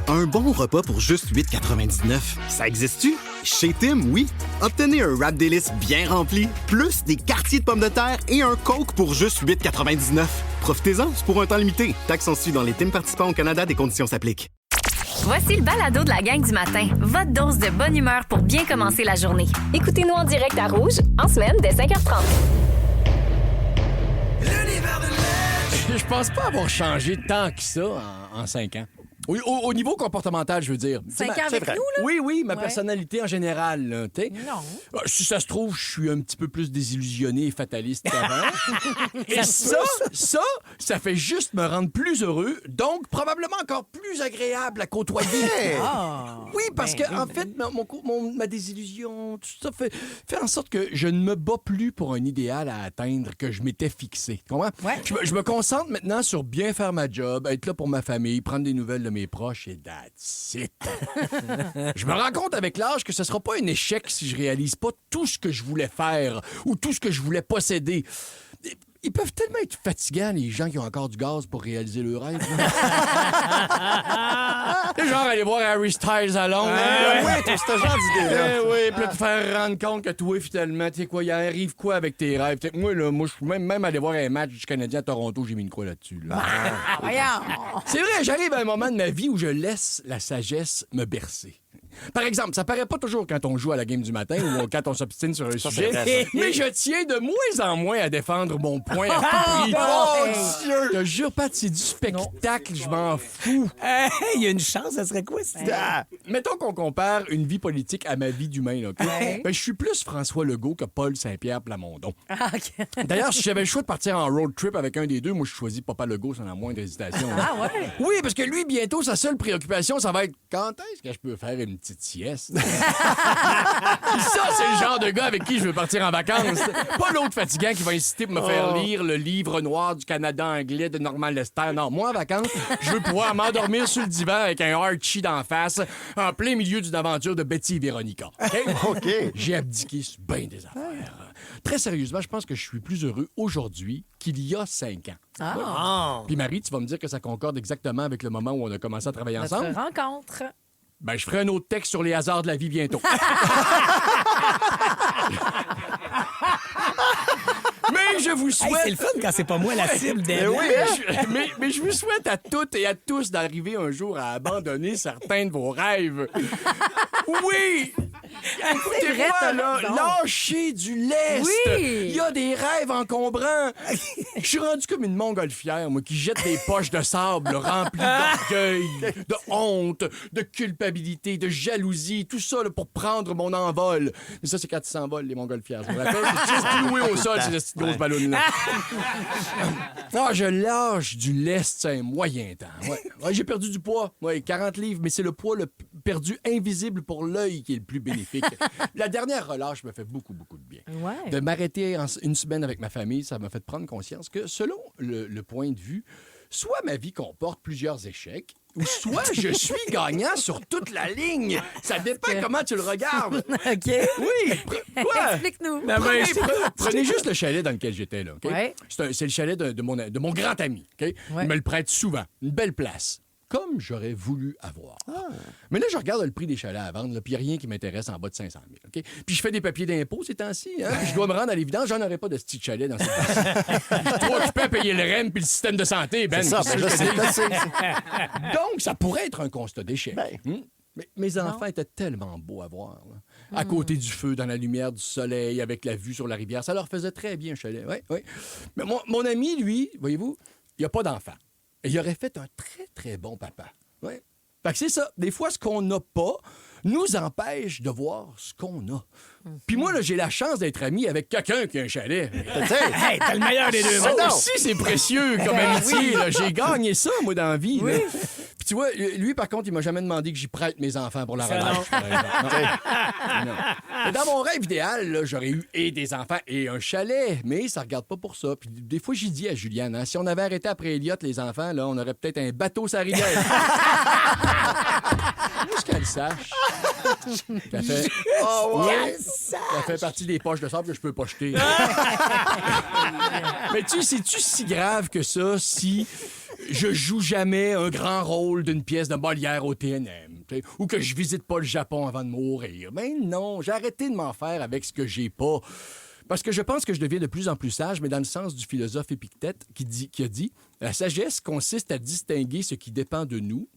Un bon repas pour juste 8,99. Ça existe-tu? Chez Tim, oui. Obtenez un wrap délice bien rempli, plus des quartiers de pommes de terre et un Coke pour juste 8,99. Profitez-en, c'est pour un temps limité. Taxes sont suivies dans les Tim participants au Canada, des conditions s'appliquent. Voici le balado de la gang du matin. Votre dose de bonne humeur pour bien commencer la journée. Écoutez-nous en direct à Rouge, en semaine, dès 5h30. Je pense pas avoir changé tant que ça en 5 ans. Oui, au niveau comportemental, je veux dire. 5 ans avec nous, là? Oui, ma Ouais. personnalité en général. Là, Non. Si ça se trouve, je suis un petit peu plus désillusionné et fataliste qu'avant. Et ça fait juste me rendre plus heureux, donc probablement encore plus agréable à côtoyer. Oui, parce que en fait, ma désillusion, tout ça fait en sorte que je ne me bats plus pour un idéal à atteindre que je m'étais fixé. Tu comprends? Ouais. Je me concentre maintenant sur bien faire ma job, être là pour ma famille, prendre des nouvelles de mes proches et that's it. Je me rends compte avec l'âge que ce sera pas un échec si je réalise pas tout ce que je voulais faire ou tout ce que je voulais posséder. Ils peuvent tellement être fatigants, les gens qui ont encore du gaz pour réaliser leur rêve. C'est genre aller voir Harry Styles à Londres. Oui, tout ce genre d'idée-là. Oui, puis là, te faire rendre compte que toi, finalement, tu sais quoi, il arrive quoi avec tes rêves? T'sais, moi, je suis même allé voir un match du Canadien à Toronto, j'ai mis une croix là-dessus. Là. Voyons. C'est vrai, j'arrive à un moment de ma vie où je laisse la sagesse me bercer. Par exemple, ça paraît pas toujours quand on joue à la game du matin ou quand on s'obstine sur un sujet, mais je tiens de moins en moins à défendre mon point à tout prix. Oh, Dieu! Je te jure, Pat, c'est du spectacle, je m'en fous. Il y a une chance, ça serait quoi, ça? Mettons qu'on compare une vie politique à ma vie d'humain, là, OK? Ben, je suis plus François Legault que Paul Saint-Pierre Plamondon. Ah, OK. D'ailleurs, si j'avais le choix de partir en road trip avec un des deux, moi, je choisis Papa Legault sans la moindre hésitation. Ah, ouais? Oui, parce que lui, bientôt, sa seule préoccupation, ça va être quand est-ce que je peux faire une petite sieste? Puis ça, c'est le genre de gars avec qui je veux partir en vacances. Pas l'autre fatigant qui va insister pour me faire lire le livre noir du Canada anglais de Normand Lester. Non, moi, en vacances, je veux pouvoir m'endormir sur le divan avec un Archie d'en face, en plein milieu d'une aventure de Betty et Véronica. OK? J'ai abdiqué sur bien des affaires. Très sérieusement, je pense que je suis plus heureux aujourd'hui qu'il y a 5 ans. Ah. Puis Marie, tu vas me dire que ça concorde exactement avec le moment où on a commencé à travailler ensemble. Notre rencontre. Ben, je ferai un autre texte sur les hasards de la vie bientôt. Mais je vous souhaite... Hey, c'est le fun quand c'est pas moi la cible des. Mais je vous souhaite à toutes et à tous d'arriver un jour à abandonner certains de vos rêves. Oui! Écoutez-moi, t'as là, raison. lâchez du lest! Oui! Il y a des rêves encombrants! Je suis rendu comme une montgolfière, moi, qui jette des poches de sable remplies d'orgueil, de honte, de culpabilité, de jalousie, tout ça là, pour prendre mon envol. Mais ça, c'est quand ils s'envolent, les montgolfières. Je me rappelle, c'est juste cloué au sol, ces petites grosses ballons-là. Ah, je lâche du lest, c'est un moyen temps. Ouais, j'ai perdu du poids, 40 livres, mais c'est le poids perdu invisible pour l'œil qui est le plus bénéfique. La dernière relâche me fait beaucoup, beaucoup de bien. Ouais. De m'arrêter une semaine avec ma famille, ça m'a fait prendre conscience que selon le point de vue, soit ma vie comporte plusieurs échecs, ou soit je suis gagnant sur toute la ligne. Ça dépend comment tu le regardes. OK. Oui. Quoi? Explique-nous. Prenez juste le chalet dans lequel j'étais, là. OK? Ouais. C'est le chalet de mon grand ami. OK? Il me le prête souvent. Une belle place. Comme j'aurais voulu avoir. Mais là, je regarde le prix des chalets à vendre, là, puis il n'y a rien qui m'intéresse en bas de 500 000. OK? Puis je fais des papiers d'impôt ces temps-ci, hein, puis je dois me rendre à l'évidence, j'en aurais pas de petit chalet dans cette place. Je suis trop occupé à payer le REM puis le système de santé, Ben. C'est ça, Qu'est-ce ben, que je je te sais, dis? je sais. Donc, ça pourrait être un constat d'échec. Ben. Mais mes enfants étaient tellement beaux à voir. Là. À côté du feu, dans la lumière du soleil, avec la vue sur la rivière. Ça leur faisait très bien, un chalet. Oui. Mais mon ami, lui, voyez-vous, il n'a pas d'enfant. Et il aurait fait un très, très bon papa. Oui. Fait que c'est ça. Des fois, ce qu'on n'a pas nous empêche de voir ce qu'on a. Puis moi, là, j'ai la chance d'être ami avec quelqu'un qui a un chalet. Hey, t'as le meilleur des deux Ça mondes. aussi, c'est précieux comme amitié. Là. J'ai gagné ça, moi, dans la vie. là. Puis tu vois, lui, par contre, il m'a jamais demandé que j'y prête mes enfants pour la relâche. par exemple. Non. Mais dans mon rêve idéal, là, j'aurais eu et des enfants et un chalet. Mais ça regarde pas pour ça. Puis des fois, j'ai dit à Juliane, hein, si on avait arrêté après Elliott, les enfants, là, on aurait peut-être un bateau sur la rivière. Juste qu'elle sache. Ça fait... Ça fait partie des poches de sable que je peux pas jeter. Mais c'est-tu si grave que ça si je joue jamais un grand rôle d'une pièce de Molière au TNM, t'sais, ou que je visite pas le Japon avant de mourir. Mais non, j'ai arrêté de m'en faire avec ce que j'ai pas. Parce que je pense que je deviens de plus en plus sage, mais dans le sens du philosophe Épictète qui a dit « La sagesse consiste à distinguer ce qui dépend de nous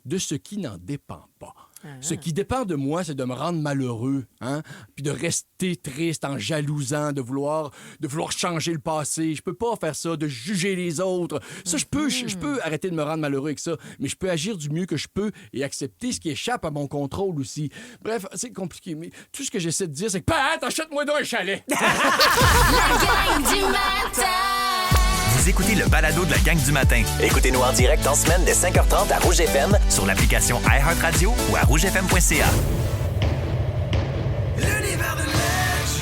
de ce qui n'en dépend pas. » Ce qui dépend de moi, c'est de me rendre malheureux, hein? Puis de rester triste en jalousant, de vouloir changer le passé. Je peux pas faire ça, de juger les autres. Ça, je peux arrêter de me rendre malheureux avec ça, mais je peux agir du mieux que je peux et accepter ce qui échappe à mon contrôle aussi. Bref, c'est compliqué, mais tout ce que j'essaie de dire, c'est que « Pat, achète-moi donc un chalet! » La gang du matin! Vous écoutez le balado de la gang du matin. Écoutez-nous en direct en semaine dès 5h30 à Rouge FM sur l'application iHeartRadio ou à rougefm.ca.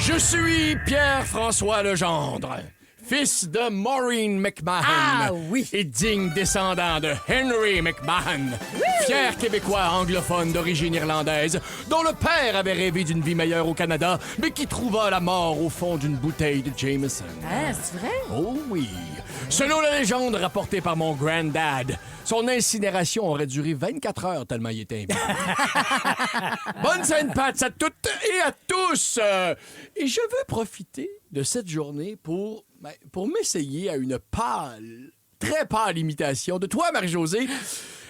Je suis Pierre-François Legendre, fils de Maureen McMahon Ah oui. et digne descendant de Henry McMahon, fier Québécois anglophone d'origine irlandaise, dont le père avait rêvé d'une vie meilleure au Canada, mais qui trouva la mort au fond d'une bouteille de Jameson. Ah, c'est vrai? Oh oui. Selon la légende rapportée par mon granddad, son incinération aurait duré 24 heures tellement il était imbu. Bonne Sainte-Pat à toutes et à tous! Et je veux profiter de cette journée pour m'essayer à une très pâle imitation de toi, Marie-Josée.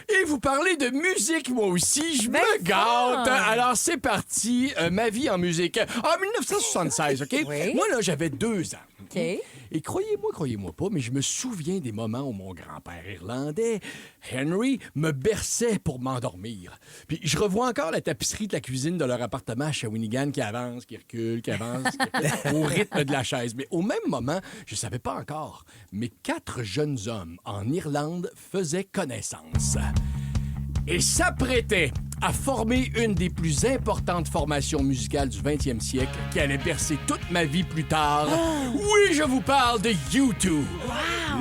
Et vous parlez de musique, moi aussi. Je me gâte. Alors, c'est parti. Ma vie en musique. En 1976, OK? Oui. Moi, là, j'avais 2 ans. OK. Et croyez-moi pas, mais je me souviens des moments où mon grand-père irlandais, Henry, me berçait pour m'endormir. Puis je revois encore la tapisserie de la cuisine de leur appartement à Shawinigan qui avance, qui recule, qui avance, au rythme de la chaise. Mais au même moment, je savais pas encore, mais 4 jeunes hommes en Irlande faisaient connaissance et s'apprêtaient à former une des plus importantes formations musicales du 20e siècle qui allait bercer toute ma vie plus tard. Oui, je vous parle de U2. Wow.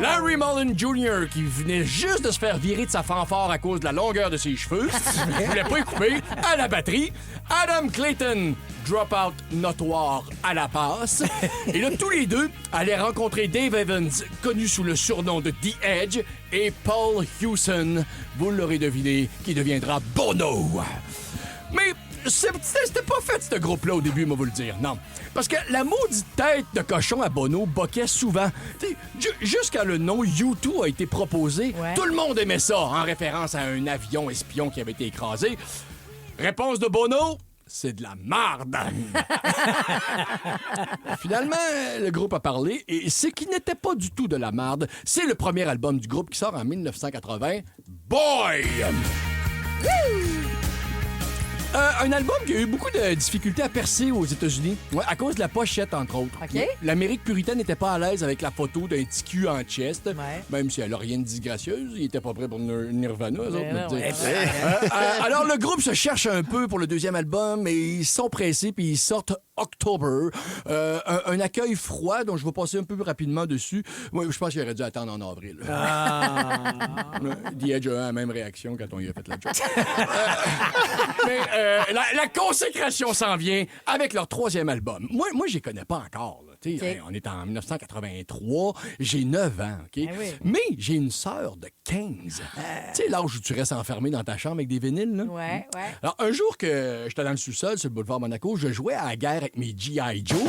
Larry Mullen Jr., qui venait juste de se faire virer de sa fanfare à cause de la longueur de ses cheveux. Je voulais pas y couper. À la batterie. Adam Clayton, drop-out notoire à la passe. Et là, tous les deux allaient rencontrer Dave Evans, connu sous le surnom de The Edge, et Paul Hewson, vous l'aurez deviné, qui deviendra Bono. Mais c'était pas fait, ce groupe-là, au début, moi vous le dire, non. Parce que la maudite tête de cochon à Bono boquait souvent. Jusqu'à le nom U2 a été proposé, tout le monde aimait ça, en référence à un avion espion qui avait été écrasé. Réponse de Bono, c'est de la marde. Finalement, le groupe a parlé, et ce qui n'était pas du tout de la marde, c'est le premier album du groupe qui sort en 1980, Boy! Un album qui a eu beaucoup de difficultés à percer aux États-Unis, à cause de la pochette, entre autres. OK. L'Amérique puritaine n'était pas à l'aise avec la photo d'un petit cul en chest, même si elle n'a rien de disgracieuse. Ils n'étaient pas prêts pour Nirvana, eux autres. Me dire. Alors, le groupe se cherche un peu pour le deuxième album, et ils sont pressés, puis ils sortent October. Un accueil froid, dont je vais passer un peu rapidement dessus. Moi, je pense qu'il aurait dû attendre en avril. The Edge a la même réaction quand on y a fait la joke. Mais la consécration s'en vient avec leur 3e album. Moi, je les connais pas encore. Okay. On est en 1983, j'ai 9 ans, OK? Oui. Mais j'ai une sœur de 15. Tu sais, l'âge où tu restes enfermé dans ta chambre avec des vinyles, là? Ouais. Alors, un jour que j'étais dans le sous-sol sur le boulevard Monaco, je jouais à la guerre avec mes G.I. Joe.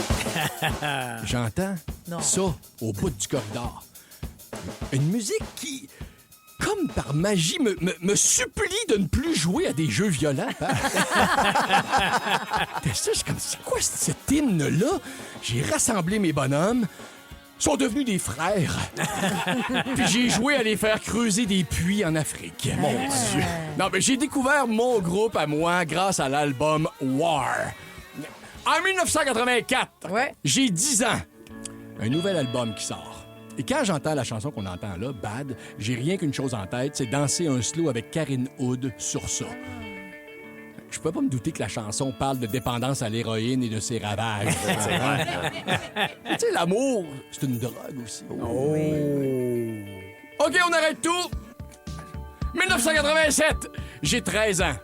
J'entends ça au bout du corridor. Une musique qui, comme par magie, me supplie de ne plus jouer à des jeux violents. Je suis comme, c'est quoi cet hymne-là? J'ai rassemblé mes bonhommes. Ils sont devenus des frères. Puis j'ai joué à les faire creuser des puits en Afrique. Mon Dieu. Non, mais j'ai découvert mon groupe à moi grâce à l'album War. En 1984, j'ai 10 ans. Un nouvel album qui sort. Et quand j'entends la chanson qu'on entend là, Bad, j'ai rien qu'une chose en tête, c'est danser un slow avec Karyn Hood sur ça. Je pouvais pas me douter que la chanson parle de dépendance à l'héroïne et de ses ravages. Tu sais, l'amour, c'est une drogue aussi. Oh. OK, on arrête tout. 1987, j'ai 13 ans.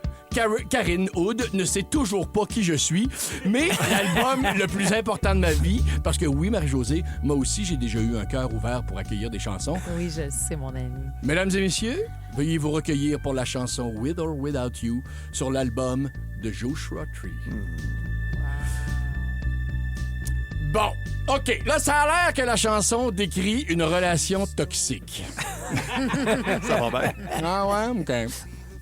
Karine Hood ne sait toujours pas qui je suis, mais l'album le plus important de ma vie, parce que oui, Marie-Josée, moi aussi, j'ai déjà eu un cœur ouvert pour accueillir des chansons. Oui, je sais, mon ami. Mesdames et messieurs, veuillez vous recueillir pour la chanson With or Without You sur l'album de Joshua Tree. Bon, OK. Là, ça a l'air que la chanson décrit une relation toxique. Ça va bien. Ah ouais? OK.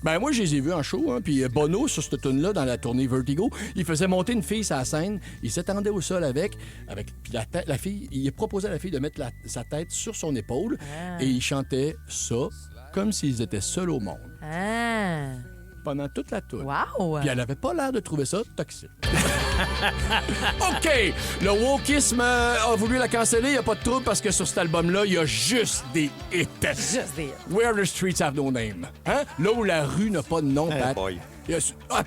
Ben moi, je les ai vus en show, hein, puis Bono, sur cette tune-là, dans la tournée Vertigo, il faisait monter une fille sur la scène, il s'étendait au sol avec puis la fille, il proposait à la fille de mettre sa tête sur son épaule, et il chantait ça comme s'ils étaient seuls au monde. Ah! Pendant toute la tour. Wow! Puis elle avait pas l'air de trouver ça toxique. OK! Le wokisme a voulu la canceller, il n'y a pas de trouble parce que sur cet album-là, il y a juste des hits. Juste des... Where the streets have no name. Hein? Là où la rue n'a pas de nom, Pat. boy.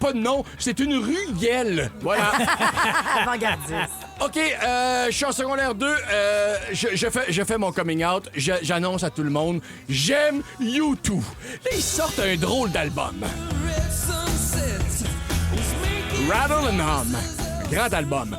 Pas de nom, c'est une rue Yelle. Voilà. Avant-gardiste. OK, je suis en secondaire 2. Je fais mon coming out. J'annonce à tout le monde, j'aime U2. Là, ils sortent un drôle d'album. Rattle and Hum. Grand album.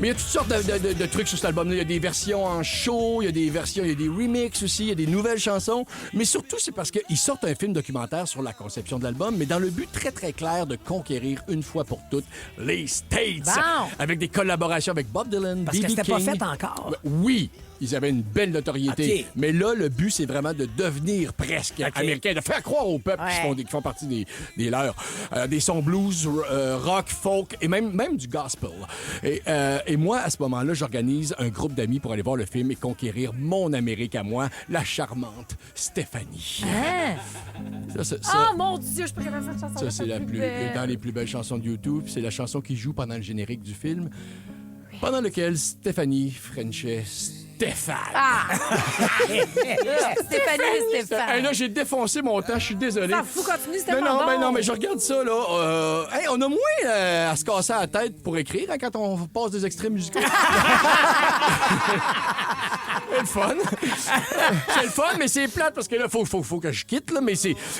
Mais il y a toutes sortes de trucs sur cet album-là. Il y a des versions en show, il y a des remixes aussi, il y a des nouvelles chansons. Mais surtout, c'est parce qu'ils sortent un film documentaire sur la conception de l'album, mais dans le but très, très clair de conquérir une fois pour toutes les States. Bon. Avec des collaborations avec Bob Dylan, Parce B.B. que c'était King. pas fait encore. Oui. Ils avaient une belle notoriété. OK. Mais là, le but, c'est vraiment de devenir presque américain, de faire croire au peuple qui font partie des leurs. Des sons blues, rock, folk et même du gospel. Et moi, à ce moment-là, j'organise un groupe d'amis pour aller voir le film et conquérir mon Amérique à moi, la charmante Stéphanie. Hein? Ça, Oh mon Dieu, je peux pas faire cette chanson. ça, c'est dans les plus belles chansons de YouTube. C'est la chanson qui joue pendant le générique du film, pendant lequel Stéphanie frenchait Stéphane. Stéphane. Hey, là, j'ai défoncé mon temps, je suis désolé. T'en fous, continue, c'était Non, pas bon. non, mais je regarde ça, là. Hey, on a moins à se casser la tête pour écrire hein, quand on passe des extraits musicaux. C'est le fun. C'est le fun, mais c'est plate parce que là, faut que je quitte, là. Mais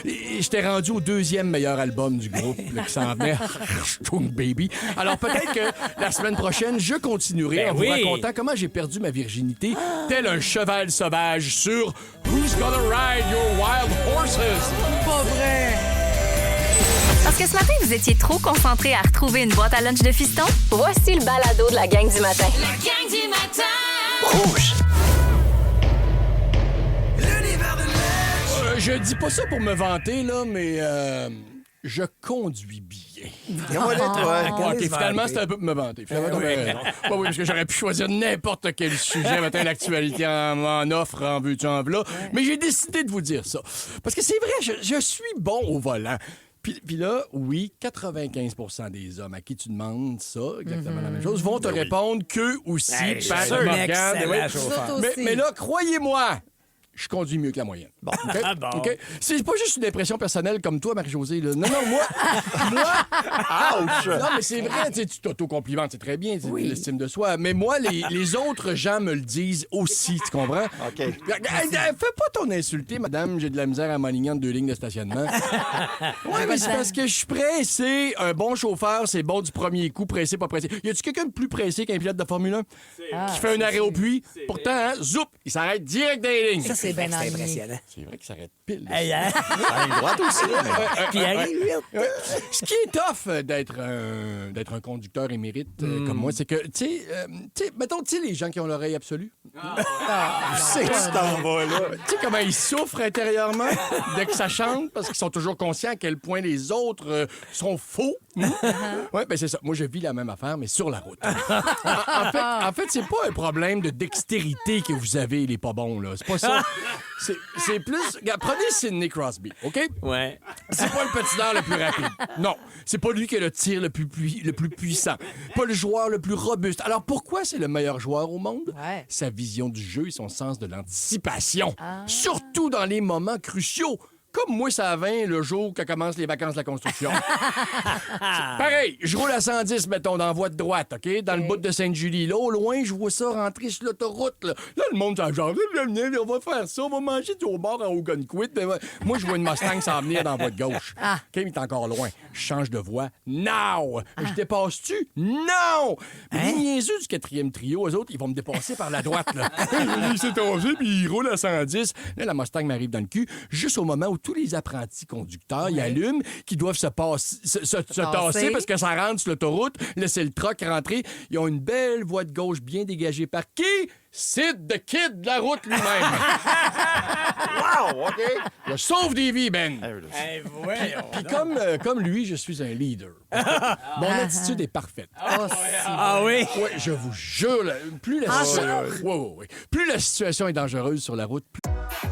j'étais rendu au 2e meilleur album du groupe là, qui s'en venait. Stung Baby. Alors peut-être que la semaine prochaine, je continuerai en vous racontant comment j'ai perdu ma virginité tel un cheval sauvage sur Who's Gonna Ride Your Wild Horses? Pas vrai. Parce que ce matin, vous étiez trop concentré à retrouver une boîte à lunch de fiston? Voici le balado de la gang du matin. La gang du matin! Rouge. Je dis pas ça pour me vanter, là, mais je conduis bien. Comment l'est, toi? OK, finalement, c'était un peu pour me vanter. Finalement, t'avais raison. Oui, parce que j'aurais pu choisir n'importe quel sujet. Matin, l'actualité en offre, en veux-tu, en v'là. Mais j'ai décidé de vous dire ça. Parce que c'est vrai, je suis bon au volant. Puis là, oui, 95% des hommes à qui tu demandes ça, exactement la même chose, vont te répondre qu'eux aussi, Pat Morgan. Mais là, croyez-moi, je conduis mieux que la moyenne. Bon, OK? Bon. OK? C'est pas juste une impression personnelle comme toi, Marie-Josée. Là. Non, moi... Ouch! Non, mais c'est vrai, tu t'auto-complimentes, c'est très bien, c'est l'estime de soi. Mais moi, les autres gens me le disent aussi, tu comprends? OK. Fais pas ton insulter, madame, j'ai de la misère à m'aligner entre 2 lignes de stationnement. Ouais, mais c'est parce que je suis pressé. Un bon chauffeur, c'est bon du premier coup, pressé, pas pressé. Y a-tu quelqu'un de plus pressé qu'un pilote de Formule 1? Qui fait un arrêt au puits? Pourtant, hein, zoup, il s'arrête direct des lignes. Ça, c'est bien ennuyé. impressionnant. C'est vrai qu'il s'arrête pile. Hey, hein? Ça ligne droite aussi. Puis il arrive vite. Ce qui est tough d'être un conducteur émérite comme moi, c'est que, tu sais, mettons, tu sais, les gens qui ont l'oreille absolue. Je sais que tu t'en vas, là. Tu sais comment ils souffrent intérieurement dès que ça chante parce qu'ils sont toujours conscients à quel point les autres sont faux. Oui, ben c'est ça. Moi, je vis la même affaire, mais sur la route. En fait, c'est pas un problème de dextérité que vous avez, les pas bons, là. C'est pas ça. C'est plus... Regarde, prenez Sidney Crosby, OK? Ouais. C'est pas le patineur le plus rapide. Non. C'est pas lui qui a le tir le plus puissant. Pas le joueur le plus robuste. Alors, pourquoi c'est le meilleur joueur au monde? Ouais. Sa vision du jeu et son sens de l'anticipation. Surtout dans les moments cruciaux, comme moi, ça a 20 le jour que commencent les vacances de la construction. Pareil, je roule à 110, mettons, dans la voie de droite, OK? Dans le bout de Sainte-Julie. Là, au loin, je vois ça rentrer sur l'autoroute. Là, le monde, genre, on va faire ça, on va manger du bord à Ogunquit. Moi, je vois une Mustang s'en venir dans la voie de gauche. OK, mais il est encore loin. Je change de voie. Non! Je dépasse-tu? Non! Mais les niaiseux du 4e trio, eux autres, ils vont me dépasser par la droite, là. Il s'est tombé, puis il roule à 110. Là, la Mustang m'arrive dans le cul, juste au moment où tous les apprentis conducteurs y allument, qui doivent se tasser parce que ça rentre sur l'autoroute, laisser le truck rentrer. Ils ont une belle voie de gauche bien dégagée par qui? Sid the Kid de la route lui-même. Wow, OK. Je sauve des vies, Ben. Puis comme lui, je suis un leader. Mon attitude est parfaite. Ah oui? Ouais, je vous jure, là, plus la situation est dangereuse sur la route, plus...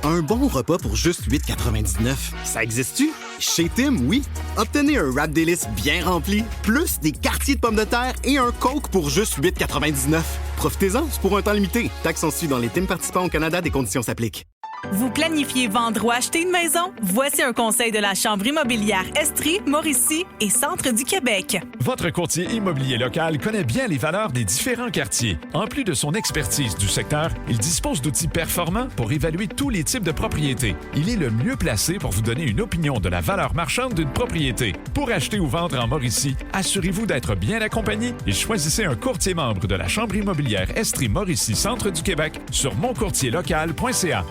Un bon repas pour juste 8,99, ça existe-tu? Chez Tim, oui. Obtenez un wrap délice bien rempli, plus des quartiers de pommes de terre et un Coke pour juste 8,99. Profitez-en, c'est pour un temps limité. Taxes sont suivies dans les Tim participants au Canada, des conditions s'appliquent. Vous planifiez vendre ou acheter une maison? Voici un conseil de la Chambre immobilière Estrie, Mauricie et Centre du Québec. Votre courtier immobilier local connaît bien les valeurs des différents quartiers. En plus de son expertise du secteur, il dispose d'outils performants pour évaluer tous les types de propriétés. Il est le mieux placé pour vous donner une opinion de la valeur marchande d'une propriété. Pour acheter ou vendre en Mauricie, assurez-vous d'être bien accompagné et choisissez un courtier membre de la Chambre immobilière Estrie, Mauricie, Centre du Québec sur moncourtierlocal.ca.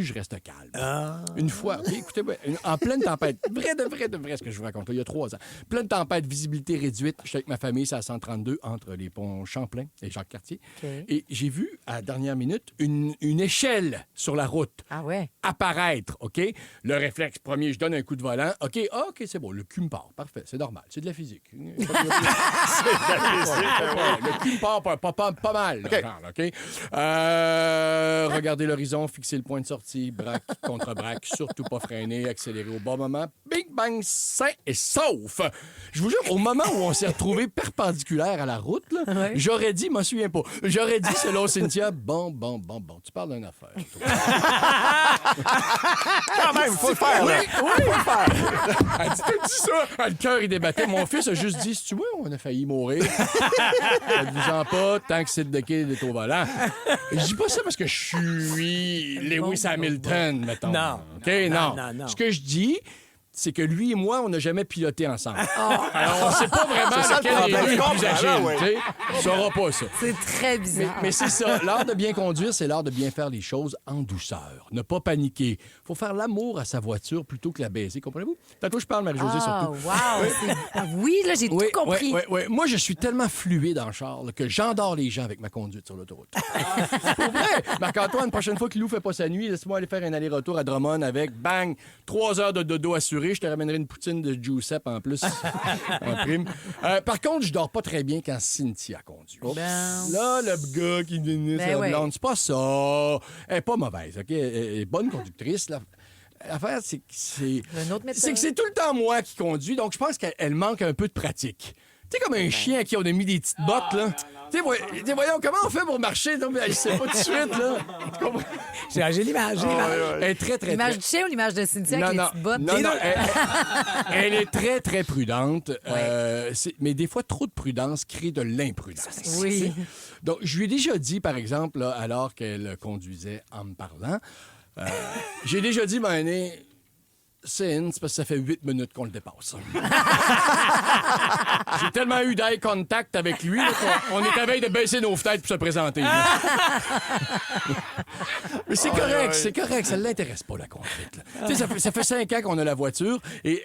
Je reste calme. Une fois, okay, écoutez, en pleine tempête, vrai de vrai ce que je vous raconte, là, il y a 3 ans, pleine tempête, visibilité réduite, j'étais avec ma famille, c'est à 132, entre les ponts Champlain et Jacques-Cartier. Okay. Et j'ai vu, à la dernière minute, une échelle sur la route apparaître, OK? Le réflexe premier, je donne un coup de volant, OK, c'est bon, le cul me part, parfait, c'est normal, c'est de la physique. C'est de la physique. Le cul me part pas mal, okay. Genre, OK? Regardez l'horizon, fixez le point de sortie, braque contre braque, surtout pas freiner, accélérer au bon moment. Bing, bang, sain et sauf. Je vous jure, au moment où on s'est retrouvé perpendiculaire à la route, là, j'aurais dit, je m'en souviens pas, j'aurais dit, selon Cynthia, bon, tu parles d'une affaire. Quand même, faut le faire, là. Oui, faut le faire. Elle dit, t'as dit ça? Le cœur, il débattait. Mon fils a juste dit, si tu vois, on a failli mourir. Faites-vous-en pas, tant que c'est de Kid est au volant. Je dis pas ça parce que je suis Lewis Hamilton, mettons. Non. OK, non. Ce que je dis, c'est que lui et moi, on n'a jamais piloté ensemble. Alors, on ne sait pas vraiment lequel est le plus agile. On ne saura pas ça. C'est très bizarre. Mais c'est ça. L'art de bien conduire, c'est l'art de bien faire les choses en douceur. Ne pas paniquer. Il faut faire l'amour à sa voiture plutôt que la baiser. Comprenez-vous? Tantôt, je parle, Marie-Josée, surtout. Wow! Oui, là, j'ai tout compris. Oui. Moi, je suis tellement fluide en char là, que j'endors les gens avec ma conduite sur l'autoroute. Pour vrai! Marc-Antoine, prochaine fois que Lou fait pas sa nuit, laisse-moi aller faire un aller-retour à Drummond avec, bang, 3 heures de dodo assuré. Je te ramènerai une poutine de Giuseppe en plus, en prime. Par contre, je dors pas très bien quand Cynthia conduit. Là, le gars qui dit sa blonde, c'est pas ça. Elle est pas mauvaise, OK? Elle est bonne conductrice, là. L'affaire, c'est que c'est tout le temps moi qui conduis, donc je pense qu'elle manque un peu de pratique. Tu sais, comme un chien à qui on a mis des petites bottes, là. Tu sais, voyons, comment on fait pour marcher? Non, mais elle sait pas tout de suite, là. J'ai l'image. Elle est très, très, l'image du chien ou l'image de Cynthia avec les petites bottes? Non, elle est très, très prudente. Mais des fois, trop de prudence crée de l'imprudence. Oui. Donc, je lui ai déjà dit, par exemple, là, alors qu'elle conduisait en me parlant, j'ai déjà dit, c'est parce que ça fait 8 minutes qu'on le dépasse. J'ai tellement eu d'eye contact avec lui là, qu'on est à veille de baisser nos fenêtres pour se présenter. Mais c'est correct, ça ne l'intéresse pas, la conduite. Tu sais, ça fait 5 ans qu'on a la voiture et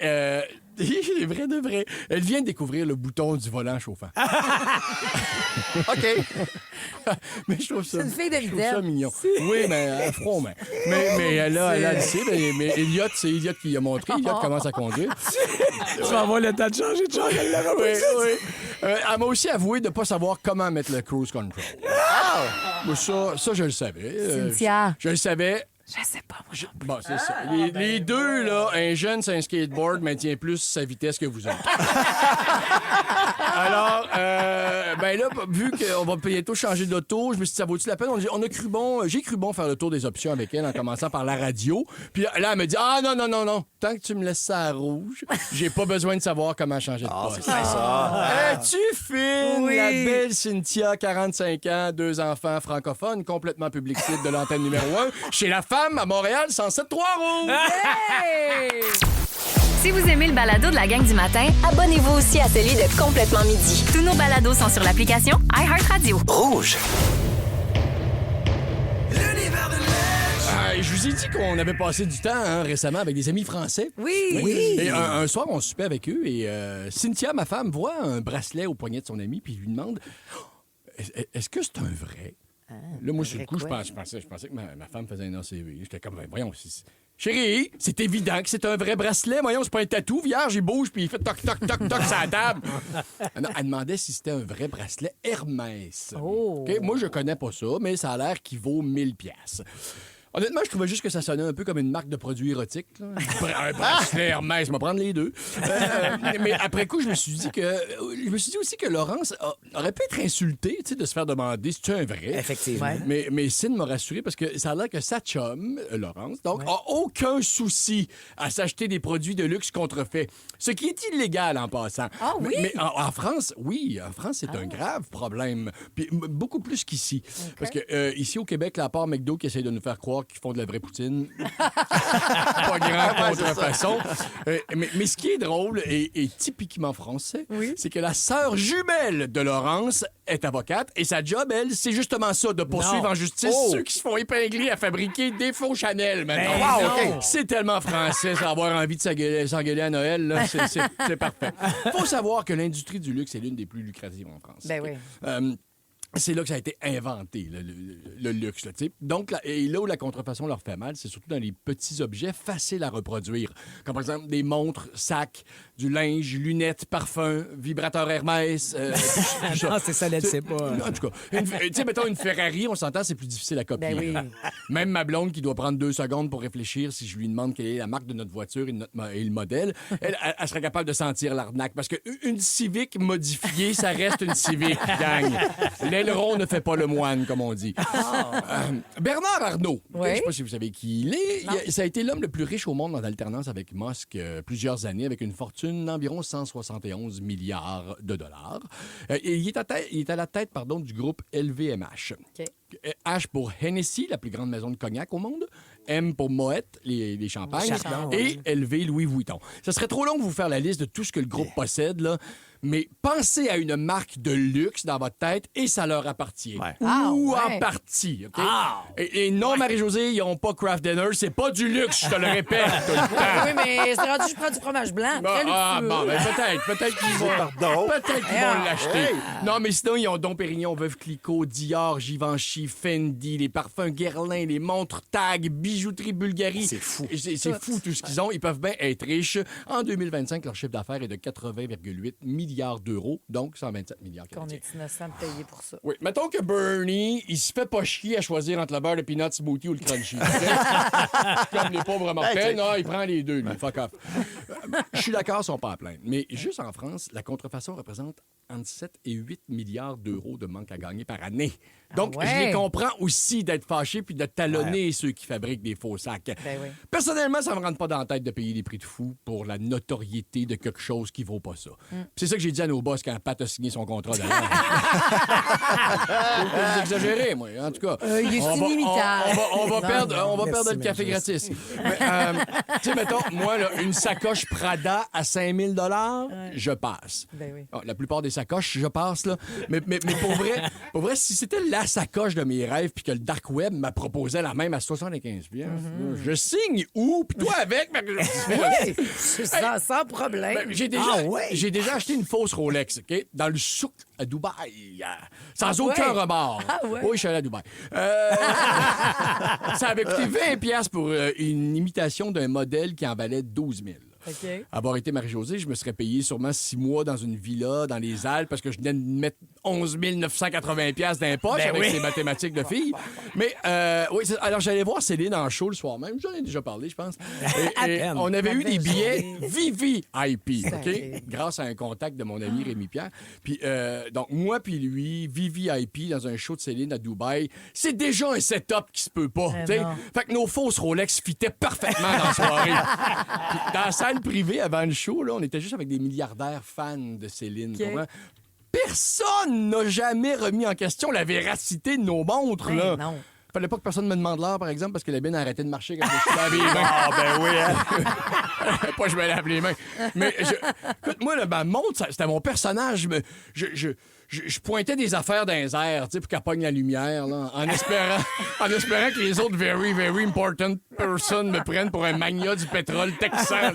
vrai de vrai, elle vient de découvrir le bouton du volant chauffant. OK. Mais je trouve ça, c'est une fille de je trouve ça mignon. Oui, mais à front, mais elle le sait. Mais Elliot, c'est Elliot qui l'a montré. Elliot commence à conduire. Tu vas avoir le temps de changer de char. Oui. Elle m'a aussi avoué de ne pas savoir comment mettre le cruise control. Mais ça, je le savais. Cynthia. Je le savais. Je sais pas, moi. Bon, c'est ça. Les deux, là, un jeune sur un skateboard maintient plus sa vitesse que vous autres. Alors, ben là, vu qu'on va bientôt changer d'auto, je me suis dit, ça vaut-tu la peine? J'ai cru bon faire le tour des options avec elle en commençant par la radio. Puis là, elle me dit, non. Tant que tu me laisses ça à rouge, j'ai pas besoin de savoir comment changer de poste. C'est ça. Es-tu fine? Oui. La belle Cynthia, 45 ans, 2 enfants francophones, complètement public site de l'antenne numéro 1, chez La Femme à Montréal, 107 Trois-Rouges. Hey! Si vous aimez le balado de la gang du matin, abonnez-vous aussi à celui de Complètement Midi. Tous nos balados sont sur l'application iHeartRadio. Rouge. Je vous ai dit qu'on avait passé du temps récemment avec des amis français. Oui. Et un soir, on soupait avec eux et Cynthia, ma femme, voit un bracelet au poignet de son ami puis lui demande est-ce que c'est un vrai? Là, moi, sur le coup, je pensais que ma femme faisait un ACV. J'étais comme, voyons, chérie, c'est évident que c'est un vrai bracelet. Voyons, c'est pas un tatou. Vierge, il bouge puis il fait toc, toc, toc, toc sur la table. Non, elle demandait si c'était un vrai bracelet Hermès. Oh. OK? Moi, je connais pas ça, mais ça a l'air qu'il vaut 1000 piastres. Honnêtement, je trouvais juste que ça sonnait un peu comme une marque de produits érotiques. Là. Un bracelet Hermès, je vais prendre les deux. Mais après coup, je me suis dit aussi que Laurence aurait pu être insultée, tu sais, de se faire demander si tu es un vrai. Effectivement. Ouais. Mais Cyn m'a rassuré parce que ça a l'air que sa chum, Laurence, donc, a aucun souci à s'acheter des produits de luxe contrefaits. Ce qui est illégal en passant. Ah oui? Mais en France, oui. En France, c'est un grave problème. Puis beaucoup plus qu'ici. Okay. Parce que ici, au Québec, à part McDo qui essaie de nous faire croire qu'ils font de la vraie poutine, pas grand contrefaçon. Mais ce qui est drôle et typiquement français, c'est que la sœur jumelle de Laurence est avocate et sa job, elle, c'est justement ça, de poursuivre en justice ceux qui se font épingler à fabriquer des faux Chanel maintenant. non. C'est tellement français, ça, avoir envie de s'engueuler à Noël, là, c'est parfait. Faut savoir que l'industrie du luxe est l'une des plus lucratives en France. Ben oui. C'est là que ça a été inventé, le luxe. Là, donc, là où la contrefaçon leur fait mal, c'est surtout dans les petits objets faciles à reproduire. Comme par exemple des montres, sacs, du linge, lunettes, parfums, vibrateurs Hermès. Non, c'est ça, elle ne sait pas. En tout cas, tu sais, mettons une Ferrari, on s'entend, c'est plus difficile à copier. Ben oui. Même ma blonde qui doit prendre 2 secondes pour réfléchir si je lui demande quelle est la marque de notre voiture et le modèle, elle serait capable de sentir l'arnaque. Parce qu'une Civic modifiée, ça reste une Civic, gang. L'aileron ne fait pas le moine, comme on dit. Bernard Arnault, Oui. je ne sais pas si vous savez qui il est. Ça a été l'homme le plus riche au monde en alternance avec Musk plusieurs années, avec une fortune d'environ 171 milliards de dollars. Et il est à la tête du groupe LVMH. OK. H pour Hennessy, la plus grande maison de cognac au monde. M pour Moët, les champagnes. Chardon, Et LV, Louis Vuitton. Ça serait trop long de vous faire la liste de tout ce que le groupe possède, là. Mais pensez à une marque de luxe dans votre tête et ça leur appartient. Ouais. Ou Ah, ouais. en partie, OK? Et non, Marie-Josée, ils n'ont pas Kraft Dinner. C'est pas du luxe, je te le répète tout le temps. Oui, mais c'est rendu, je prends du fromage blanc. Très luxueux. Peut-être qu'ils vont, l'acheter. Non, mais sinon, ils ont Dom Pérignon, Veuve Clicquot, Dior, Givenchy, Fendi, les parfums Guerlain, les montres Tag, bijouterie Bulgarie. C'est fou. C'est fou tout ce qu'ils ont. Ils peuvent bien être riches. En 2025, leur chiffre d'affaires est de 80,8 milliards d'euros, donc 127 milliards Qu'on canadiens. est innocent de payer pour ça. Oui, mettons que Bernie, il se fait pas chier à choisir entre le beurre de peanut smoothie ou le crunchy. OK? Comme les pauvres mortels, non, il prend les deux, lui. Fuck off. Je suis d'accord, ils sont pas à plaindre. Mais juste en France, la contrefaçon représente entre 7 et 8 milliards d'euros de manque à gagner par année. Donc, ouais. je les comprends aussi d'être fâchés puis de talonner ceux qui fabriquent des faux sacs. Ben oui. Personnellement, ça me rentre pas dans la tête de payer des prix de fou pour la notoriété de quelque chose qui vaut pas ça. Puis c'est ça que j'ai dit à nos boss quand Pat a signé son contrat d'ailleurs. Vous exagérez, moi, en tout cas. Il est inimitable. On va perdre merci, le café Majesté. gratis. Tu sais, mettons, moi, là, une sacoche Prada à 5 000 je passe. Ben oui. Bon, la plupart des sacoches, je passe, là. Mais pour vrai, si c'était la sacoche de mes rêves puis que le dark web m'a proposé la même à 75 je signe où? Puis toi avec? Oui, sans problème. Ben, j'ai déjà acheté une fausse Rolex, OK? Dans le souk à Dubaï. Sans aucun remords. Ah ouais? Oui, je suis allé à Dubaï. Ça avait coûté 20$ pour une imitation d'un modèle qui en valait 12 000. OK. avoir été Marie-Josée, je me serais payé sûrement 6 mois dans une villa dans les Alpes parce que je venais de mettre 11 980 $ dans les poches avec ses mathématiques de fille. Mais, oui, alors j'allais voir Céline en show le soir même. J'en ai déjà parlé, je pense. Et on avait eu des billets VVIP, OK? Grâce à un contact de mon ami Rémi Pierre. Puis, donc, moi puis lui, VVIP dans un show de Céline à Dubaï, c'est déjà un setup qui se peut pas. Fait que nos fausses Rolex fitaient parfaitement dans la soirée. Puis, dans la salle privée avant le show, là, on était juste avec des milliardaires fans de Céline. OK. Personne n'a jamais remis en question la véracité de nos montres. Là. Non. Fallait pas que personne me demande l'heure, par exemple, parce que la bine a arrêté de marcher quand je me suis lavé les mains. Ah, ben oui, hein? Pas je me lave les mains. Mais, écoute, moi, là, ma montre, c'était mon personnage. Je pointais des affaires dans les airs, tu sais, pour qu'elle pogne la lumière, là, en espérant que les autres very, very important person me prennent pour un magnat du pétrole texan.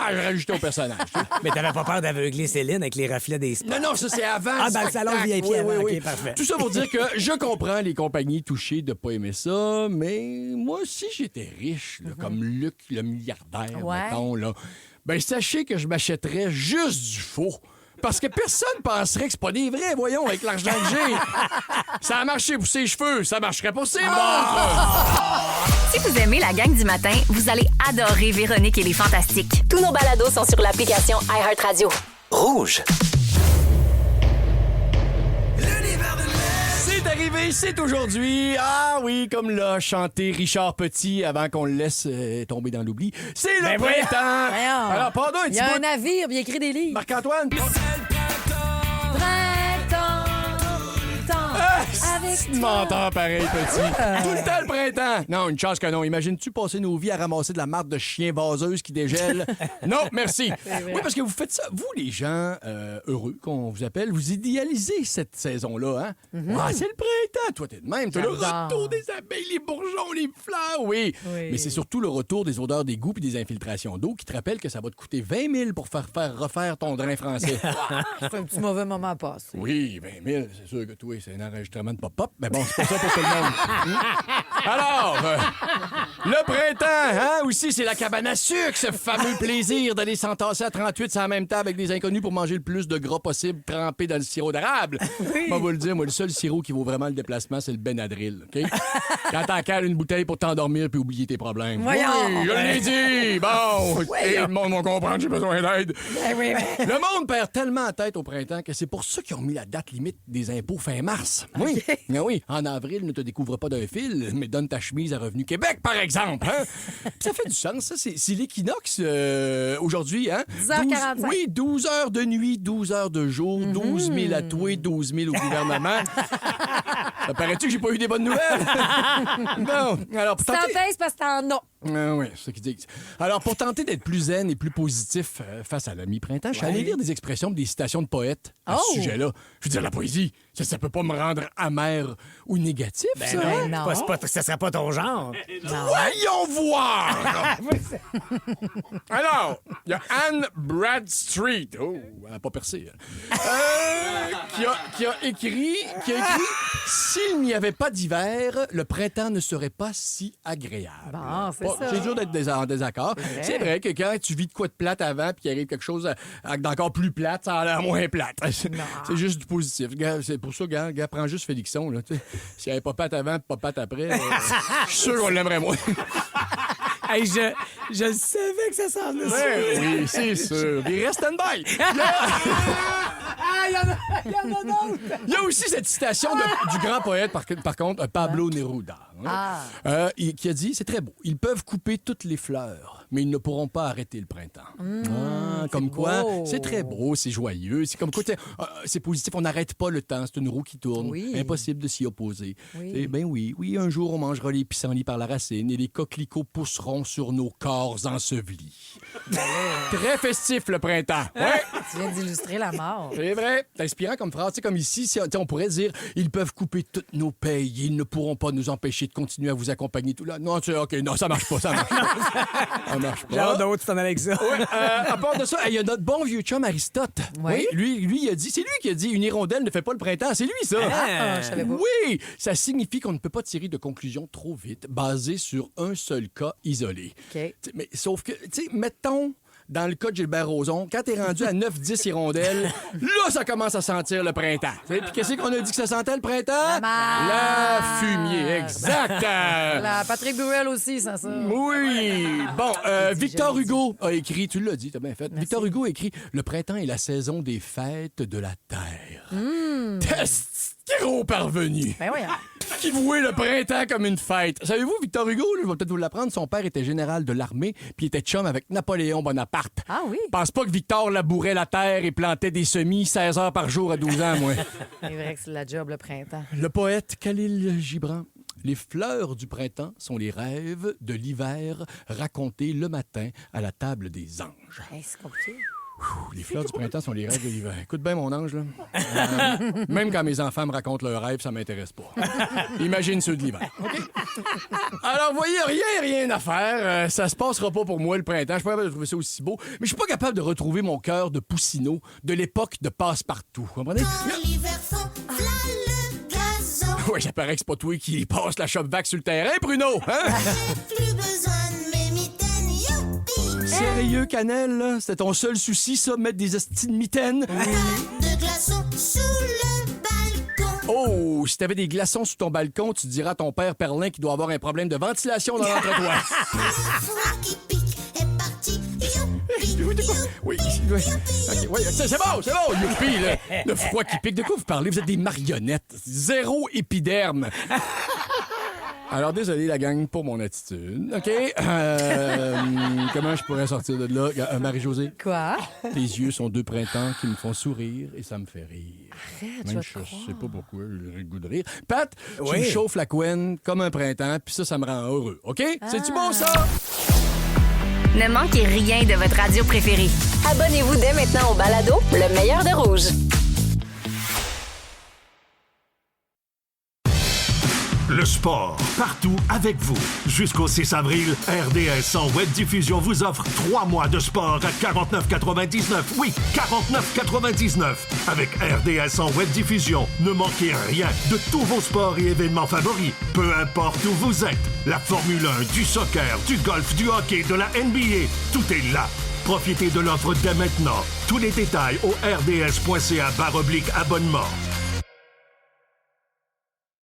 Je rajoutais au personnage. Mais t'avais pas peur d'aveugler Céline avec les reflets des spots? Non, ça, c'est avant. Ah, dans le salon VIP Oui, avant. oui, oui. OK, parfait. Tout ça pour dire que je comprends les compagnies touchées de pas aimer ça, mais moi, si j'étais riche, là, comme Luc, le milliardaire, mettons, là, ben sachez que je m'achèterais juste du faux. Parce que personne penserait que c'est pas des vrais, voyons, avec l'argent que j'ai. Ça a marché pour ses cheveux, ça marcherait pour ses montres. Si vous aimez la gang du matin, vous allez adorer Véronique et les Fantastiques. Tous nos balados sont sur l'application iHeartRadio. Rouge. C'est arrivé, c'est aujourd'hui. Ah oui, comme l'a chanté Richard Petit avant qu'on le laisse tomber dans l'oubli. C'est le printemps. Voyons. Alors, pardon, un Il petit y a bout un navire, puis il écrit des livres. Marc-Antoine. Avec toi. Menteur pareil, Petit. Tout le temps le printemps. Non, une chance que non. Imagines-tu passer nos vies à ramasser de la marde de chien vaseuse qui dégèle? Non, merci. Oui, parce que vous faites ça. Vous, les gens heureux, qu'on vous appelle, vous idéalisez cette saison-là, hein? Ah, c'est le printemps. Toi, t'es de même. T'as le retour des abeilles, les bourgeons, les fleurs, oui. Mais c'est surtout le retour des odeurs d'égout et des infiltrations d'eau qui te rappelle que ça va te coûter 20 000 pour faire refaire ton drain français. C'est un petit mauvais moment à passer. Oui, 20 000, c'est sûr que toi, c'est un enregistrement de pop-up, mais bon, c'est pas ça pour tout le monde. Alors, le printemps, hein, aussi, c'est la cabane à sucre, ce fameux plaisir d'aller s'entasser à 38 sur la même table avec des inconnus pour manger le plus de gras possible trempé dans le sirop d'érable. Moi, vous le dire, moi, le seul sirop qui vaut vraiment le déplacement, c'est le Benadryl, OK? Quand t'en cales une bouteille pour t'endormir puis oublier tes problèmes. Voyons. Oui, je l'ai dit! Bon, et le monde va comprendre, j'ai besoin d'aide. Le monde perd tellement la tête au printemps que c'est pour ça qu'ils ont mis la date limite des impôts fin mars. Oui, mais oui. En avril, ne te découvre pas d'un fil, mais donne ta chemise à Revenu Québec, par exemple. Hein? Ça fait du sens, ça. C'est l'équinoxe aujourd'hui, hein? 10h45. Oui, 12 heures de nuit, 12 heures de jour, 12 000 à toi, 12 000 au gouvernement. Ça paraît-tu que j'ai pas eu des bonnes nouvelles? Non. Alors, pour T'en tenter... pèses parce que t'en as. oui, c'est ce qu'ils disent. Alors, pour tenter d'être plus zen et plus positif face à la mi-printemps, je suis allé lire des expressions des citations de poètes à ce sujet-là. Je veux dire, la poésie, ça peut pas me rendre amer ou négatif, ça? Ben non. ça serait pas ton genre. Voyons voir! Alors, il y a Anne Bradstreet. Oh, elle n'a pas percé. Qui a écrit s'il n'y avait pas d'hiver, le printemps ne serait pas si agréable. Bon, c'est ça. C'est dur d'être en désaccord. C'est vrai que quand tu vis de quoi de plate avant puis qu'il arrive quelque chose d'encore plus plate, ça a l'air moins plate. C'est juste du positif. C'est pour ça, gars, prends juste Félixon. Là, s'il n'y avait pas plate avant pas plate après, je suis sûr qu'on l'aimerait moins. Hey, je savais que ça s'en venait. Oui, c'est sûr. Il reste stand-by. Il y en a d'autres. Il y a aussi cette citation du grand poète, par contre, Pablo Neruda, qui a dit, c'est très beau, ils peuvent couper toutes les fleurs, mais ils ne pourront pas arrêter le printemps. Comme quoi, c'est très beau, c'est joyeux, c'est comme quoi, c'est positif, on n'arrête pas le temps, c'est une roue qui tourne, impossible de s'y opposer. Ben oui, un jour on mangera les pissenlits par la racine et les coquelicots pousseront sur nos corps ensevelis. Très festif le printemps. Ouais. Tu viens d'illustrer la mort. C'est vrai. C'est inspirant comme phrase. Tu sais, comme ici, on pourrait dire ils peuvent couper toutes nos payes et ils ne pourront pas nous empêcher de continuer à vous accompagner tout là. Non, OK, non, ça marche pas, ça marche pas. marche pas. J'ai hâte d'autres, tu t'en allais avec ça. Ouais, à part de ça, il y a notre bon vieux chum Aristote. Oui. Oui, lui, il a dit, c'est lui qui a dit une hirondelle ne fait pas le printemps. C'est lui, ça. Ah, je savais pas. Oui, ça signifie qu'on ne peut pas tirer de conclusions trop vite basées sur un seul cas isolé. OK. Mais sauf que, tu sais, mettons, dans le cas de Gilbert Rozon, quand t'es rendu à 9-10 hirondelles, là, ça commence à sentir le printemps. Puis qu'est-ce qu'on a dit que ça sentait le printemps? La fumier, exact. La Patrick Bruel aussi, sans ça. Oui. Bon, Victor j'avais Hugo a écrit, tu l'as dit, t'as bien fait. Victor Hugo a écrit « Le printemps est la saison des fêtes de la terre. Test gros parvenu. Ben oui. Qui vouait le printemps comme une fête. Savez-vous, Victor Hugo, là, je vais peut-être vous l'apprendre, son père était général de l'armée puis il était chum avec Napoléon Bonaparte. Ah oui? Pense pas que Victor labourait la terre et plantait des semis 16 heures par jour à 12 ans, moi. C'est vrai que c'est la job, le printemps. Le poète Khalil Gibran. Les fleurs du printemps sont les rêves de l'hiver racontés le matin à la table des anges. Hey, c'est compliqué. Les fleurs du printemps sont les rêves de l'hiver. Écoute bien, mon ange, là. Même quand mes enfants me racontent leurs rêves, ça m'intéresse pas. Imagine ceux de l'hiver. OK? Alors, vous voyez, rien à faire. Ça se passera pas pour moi le printemps. Je suis pas capable de trouver ça aussi beau. Mais je suis pas capable de retrouver mon cœur de Poussineau de l'époque de Passe-Partout. Vous comprenez? L'hiver fond, v'là le gazon. Ouais, ça paraît que c'est pas toi qui passe la shop-vac sur le terrain, Bruno! Hein? Plus besoin de mes mitaines, youpi. Sérieux, Canel, là? C'était ton seul souci, ça, mettre des estis de mitaines? Pas de glaçons sous le balcon. Oh, si t'avais des glaçons sur ton balcon, tu diras à ton père Perlin qu'il doit avoir un problème de ventilation dans l'entretoit. Le froid qui pique est parti, youpi. Oui, OK, ouais, c'est bon, youpi, là. Le froid qui pique. De quoi vous parlez? Vous êtes des marionnettes. Zéro épiderme. Alors, désolé, la gang, pour mon attitude. OK? Comment je pourrais sortir de là? Marie-Josée? Quoi? Tes yeux sont deux printemps qui me font sourire et ça me fait rire. Arrête, Même je je vais te croire. sais pas pourquoi, j'ai le goût de rire. Pat, tu Oui. me chauffes la couenne comme un printemps, puis ça me rend heureux. OK? C'est-tu bon, ça? Ne manquez rien de votre radio préférée. Abonnez-vous dès maintenant au balado Le meilleur de Rouge. Le sport, partout avec vous. Jusqu'au 6 avril, RDS en web diffusion vous offre 3 mois de sport à 49,99. Oui, 49,99. Avec RDS en web diffusion, ne manquez rien de tous vos sports et événements favoris. Peu importe où vous êtes. La Formule 1, du soccer, du golf, du hockey, de la NBA, tout est là. Profitez de l'offre dès maintenant. Tous les détails au rds.ca/abonnement.